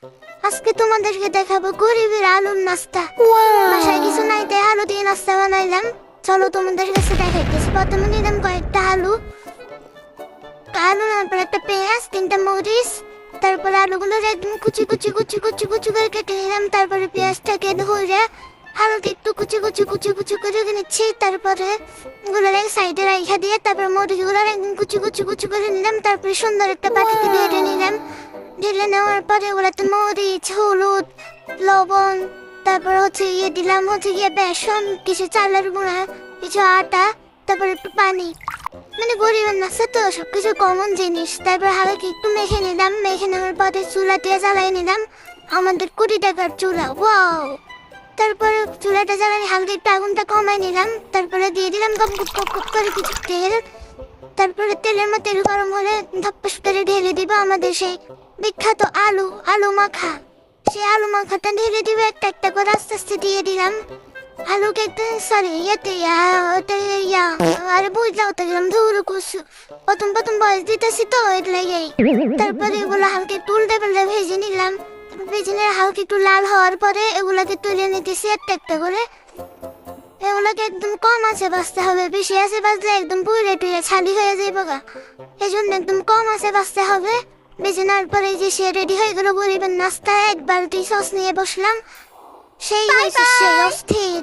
আজকে তোমাদেরকে দেখাবো গরিবের আলুর নাস্তা। বাসায় কিছু নাই তাই আলু দিয়ে নাস্তা বানাইলাম। চলো তোমাদের কাছে দেখাইতেছি। প্রথমে নিলাম কয়েকটা আলু, তারপর একটা পেঁয়াজ, তিনটা মরিচ, তারপর আলুগুলো একদম কুচি কুচি কুচি কুচি কুচি করে কেটে নিলাম। তারপরে পেঁয়াজটাকে ধরে হালকা একটু কুচি কুচি কুচি কুচি করে নিচ্ছি। তারপরে গুলো সাইডে রাইখা দিয়ে তারপর মরিচগুলো একদম কুচি কুচি কুচি করে নিলাম। তারপরে সুন্দর একটা বাটিতে ঢেলে নিলাম। ঢেলে নেওয়ার পরে ওগুলোতে মরিচ, হলুদ, লবণ, তারপর দিলাম বেসন, কিছু চালের গুঁড়া, কিছু আটা, তারপর একটু পানি। মানে গরিবের নাস্তা তো সবকিছু কমন জিনিস। তারপর হালকা একটু মেখে নিলাম। মেখে নেওয়ার পরে চুলা দিয়ে জ্বালাই নিলাম। আমাদের 20 টাকার চুলা, ওয়াও। তারপরে চুলাটা জ্বালাই হালকা একটু আগুনটা কমাই নিলাম। তারপরে দিয়ে দিলাম গপ গপ গপ গপ করে কিছু তেল। তারপরে তেলের মধ্যে তেল গরম হলে ধপ্পস করে ঢেলে দিব আমাদের সেই বিখ্যাত আলু মাখা। সেই আলু মাখাটা ঢেলে দিব একটা একটা করে আস্তে আস্তে দিয়ে দিলাম। আলুকে একটু সরি আরে বুঝলাম তো গেলাম ধুরু কুসু। প্রথম প্রথম বয়স দিতেছি তো এগুলাই। তারপরে এগুলো হালকা একটু উল্টে পাল্টে ভেজে নিলাম। ভেজে নিয়ে হালকা একটু লাল হওয়ার পরে এগুলাকে তুলে নিতেছি একটা একটা করে। এগুলোকে একদম কম আছে বাঁচতে হবে, বেশি আছে বাঁচলে একদম পুড়ে টুড়ে ছালি হয়ে যাবে গা। এই জন্য একদম কম আছে বাঁচতে হবে। বেজে নেওয়ার পরে যে সে রেডি হয়ে গেল গরিবের নাস্তা। এক বালতি সস নিয়ে বসলাম। সেই হয়েছে সেই অস্থির।